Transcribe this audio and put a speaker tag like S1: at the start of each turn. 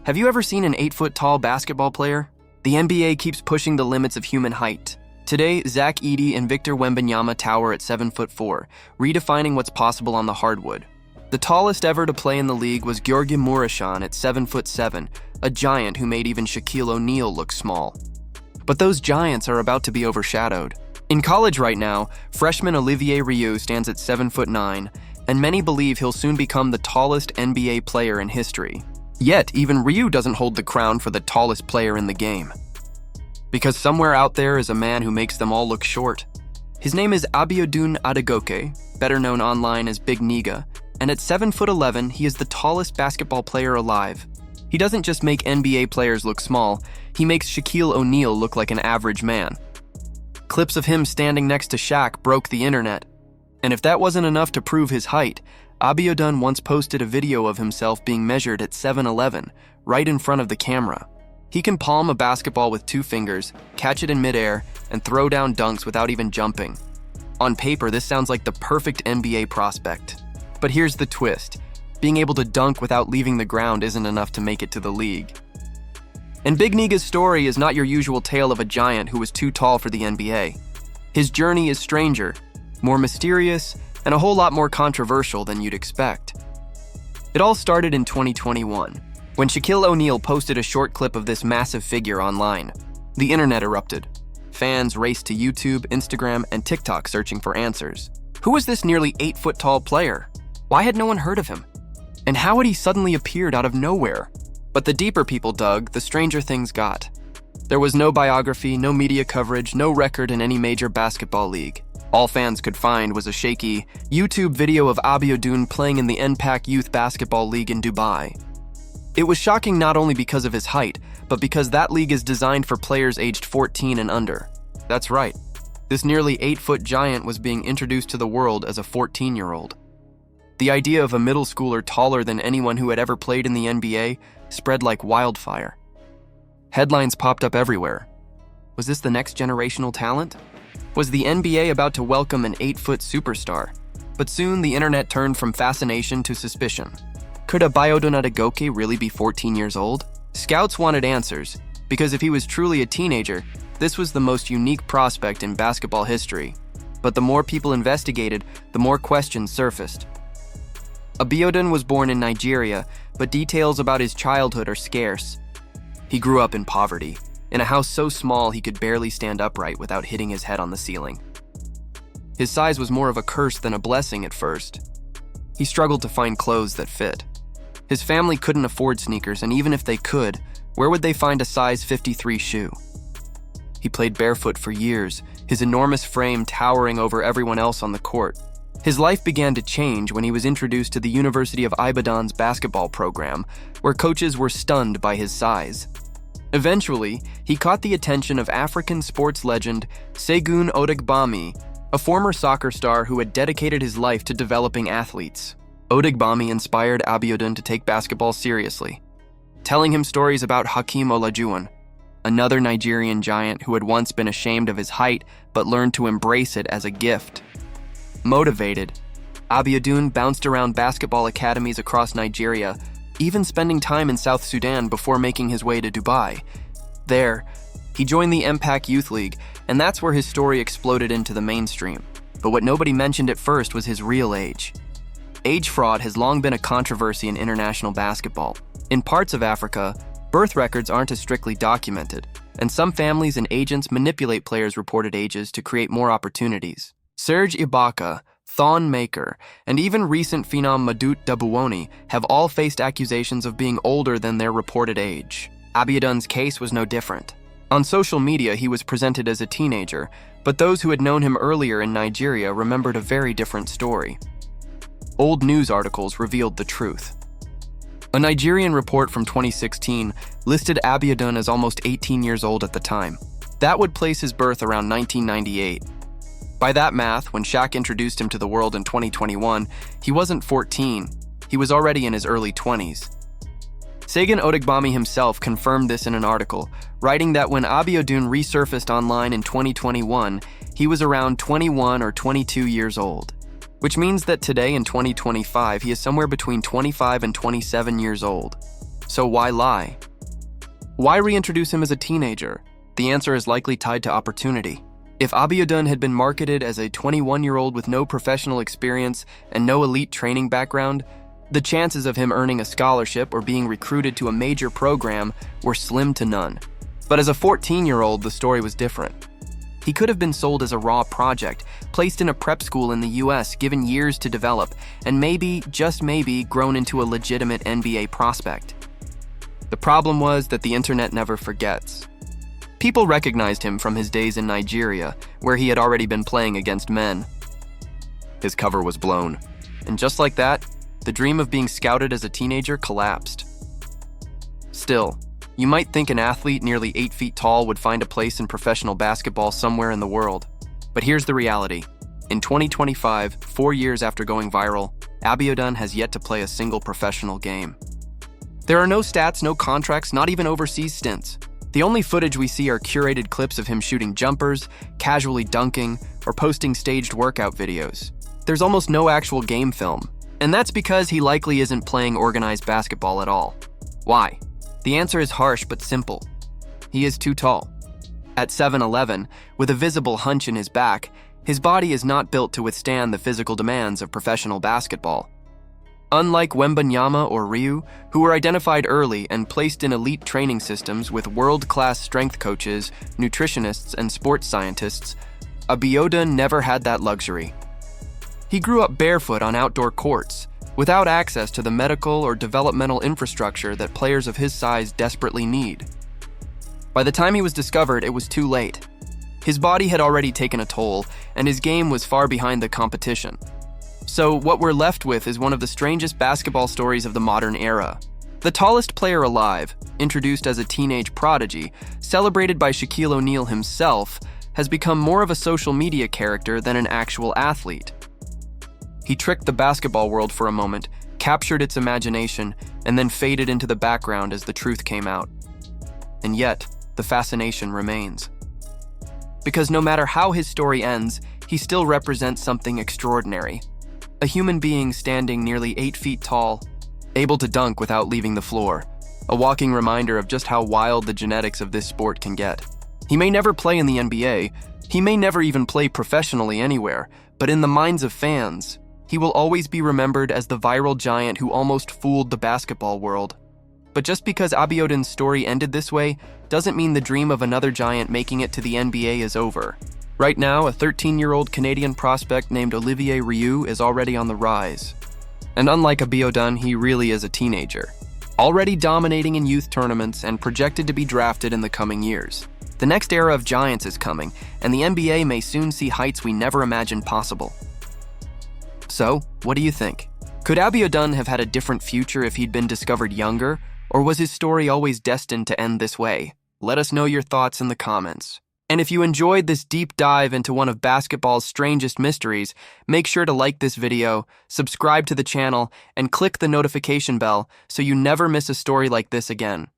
S1: Have you ever seen an 8-foot-tall basketball player? The NBA keeps pushing the limits of human height. Today, Edey and Victor Wembanyama tower at 7'4", redefining what's possible on the hardwood. The tallest ever to play in the league was Gheorghe Mureșan at 7'7", a giant who made even Shaquille O'Neal look small. But those giants are about to be overshadowed. In college right now, freshman Olivier Rioux stands at 7'9", and many believe he'll soon become the tallest NBA player in history. Yet, even Rioux doesn't hold the crown for the tallest player in the game. Because somewhere out there is a man who makes them all look short. His name is Abiodun Adegoke, better known online as Big Niga, and at 7'11", he is the tallest basketball player alive. He doesn't just make NBA players look small, he makes Shaquille O'Neal look like an average man. Clips of him standing next to Shaq broke the internet. And if that wasn't enough to prove his height, Abiodun once posted a video of himself being measured at 7'11", right in front of the camera. He can palm a basketball with 2 fingers, catch it in midair, and throw down dunks without even jumping. On paper, this sounds like the perfect NBA prospect. But here's the twist. Being able to dunk without leaving the ground isn't enough to make it to the league. And Big Niga's story is not your usual tale of a giant who was too tall for the NBA. His journey is stranger, more mysterious, and a whole lot more controversial than you'd expect. It all started in 2021, when Shaquille O'Neal posted a short clip of this massive figure online. The internet erupted. Fans raced to YouTube, Instagram, and TikTok searching for answers. Who was this nearly 8-foot-tall player? Why had no one heard of him? And how had he suddenly appeared out of nowhere? But the deeper people dug, the stranger things got. There was no biography, no media coverage, no record in any major basketball league. All fans could find was a shaky YouTube video of Abiodun playing in the NPAC Youth Basketball League in Dubai. It was shocking not only because of his height, but because that league is designed for players aged 14 and under. That's right. This nearly 8-foot giant was being introduced to the world as a 14-year-old. The idea of a middle schooler taller than anyone who had ever played in the NBA spread like wildfire. Headlines popped up everywhere. Was this the next generational talent? Was the NBA about to welcome an 8-foot superstar? But soon the internet turned from fascination to suspicion. Could Abiodun Adegoke really be 14 years old? Scouts wanted answers, because if he was truly a teenager, this was the most unique prospect in basketball history. But the more people investigated, the more questions surfaced. Abiodun was born in Nigeria, but details about his childhood are scarce. He grew up in poverty, in a house so small he could barely stand upright without hitting his head on the ceiling. His size was more of a curse than a blessing at first. He struggled to find clothes that fit. His family couldn't afford sneakers, and even if they could, where would they find a size 53 shoe? He played barefoot for years, his enormous frame towering over everyone else on the court. His life began to change when he was introduced to the University of Ibadan's basketball program, where coaches were stunned by his size. Eventually, he caught the attention of African sports legend Shaquille O'Neal, a former soccer star who had dedicated his life to developing athletes. Odegbami inspired Abiodun to take basketball seriously, telling him stories about Hakeem Olajuwon, another Nigerian giant who had once been ashamed of his height but learned to embrace it as a gift. Motivated, Abiodun bounced around basketball academies across Nigeria, even spending time in South Sudan before making his way to Dubai. There, he joined the NPAC Youth League, and that's where his story exploded into the mainstream. But what nobody mentioned at first was his real age. Age fraud has long been a controversy in international basketball. In parts of Africa, birth records aren't as strictly documented, and some families and agents manipulate players' reported ages to create more opportunities. Serge Ibaka, Thon Maker, and even recent phenom Madut Dabuoni have all faced accusations of being older than their reported age. Abiodun's case was no different. On social media, he was presented as a teenager, but those who had known him earlier in Nigeria remembered a very different story. Old news articles revealed the truth. A Nigerian report from 2016 listed Abiodun as almost 18 years old at the time. That would place his birth around 1998. By that math, when Shaq introduced him to the world in 2021, he wasn't 14, he was already in his early 20s. Shaquille O'Neal himself confirmed this in an article, writing that when Abiodun resurfaced online in 2021, he was around 21 or 22 years old, which means that today in 2025, he is somewhere between 25 and 27 years old. So why lie? Why reintroduce him as a teenager? The answer is likely tied to opportunity. If Abiodun had been marketed as a 21-year-old with no professional experience and no elite training background, the chances of him earning a scholarship or being recruited to a major program were slim to none. But as a 14-year-old, the story was different. He could have been sold as a raw project, placed in a prep school in the US, given years to develop, and maybe, just maybe, grown into a legitimate NBA prospect. The problem was that the internet never forgets. People recognized him from his days in Nigeria, where he had already been playing against men. His cover was blown, and just like that, the dream of being scouted as a teenager collapsed. Still, you might think an athlete nearly 8 feet tall would find a place in professional basketball somewhere in the world. But here's the reality. In 2025, 4 years after going viral, Abiodun has yet to play a single professional game. There are no stats, no contracts, not even overseas stints. The only footage we see are curated clips of him shooting jumpers, casually dunking, or posting staged workout videos. There's almost no actual game film, and that's because he likely isn't playing organized basketball at all. Why? The answer is harsh but simple. He is too tall. At 7'11", with a visible hunch in his back, his body is not built to withstand the physical demands of professional basketball. Unlike Wembanyama or Rioux, who were identified early and placed in elite training systems with world-class strength coaches, nutritionists, and sports scientists, Abiodun never had that luxury. He grew up barefoot on outdoor courts, without access to the medical or developmental infrastructure that players of his size desperately need. By the time he was discovered, it was too late. His body had already taken a toll, and his game was far behind the competition. So what we're left with is one of the strangest basketball stories of the modern era. The tallest player alive, introduced as a teenage prodigy, celebrated by Shaquille O'Neal himself, has become more of a social media character than an actual athlete. He tricked the basketball world for a moment, captured its imagination, and then faded into the background as the truth came out. And yet, the fascination remains. Because no matter how his story ends, he still represents something extraordinary. A human being standing nearly 8 feet tall, able to dunk without leaving the floor, a walking reminder of just how wild the genetics of this sport can get. He may never play in the NBA, he may never even play professionally anywhere, but in the minds of fans, he will always be remembered as the viral giant who almost fooled the basketball world. But just because Abiodun's story ended this way, doesn't mean the dream of another giant making it to the NBA is over. Right now, a 13-year-old Canadian prospect named Olivier Rioux is already on the rise. And unlike Abiodun, he really is a teenager, already dominating in youth tournaments and projected to be drafted in the coming years. The next era of giants is coming, and the NBA may soon see heights we never imagined possible. So, what do you think? Could Abiodun have had a different future if he'd been discovered younger, or was his story always destined to end this way? Let us know your thoughts in the comments. And if you enjoyed this deep dive into one of basketball's strangest mysteries, make sure to like this video, subscribe to the channel, and click the notification bell so you never miss a story like this again.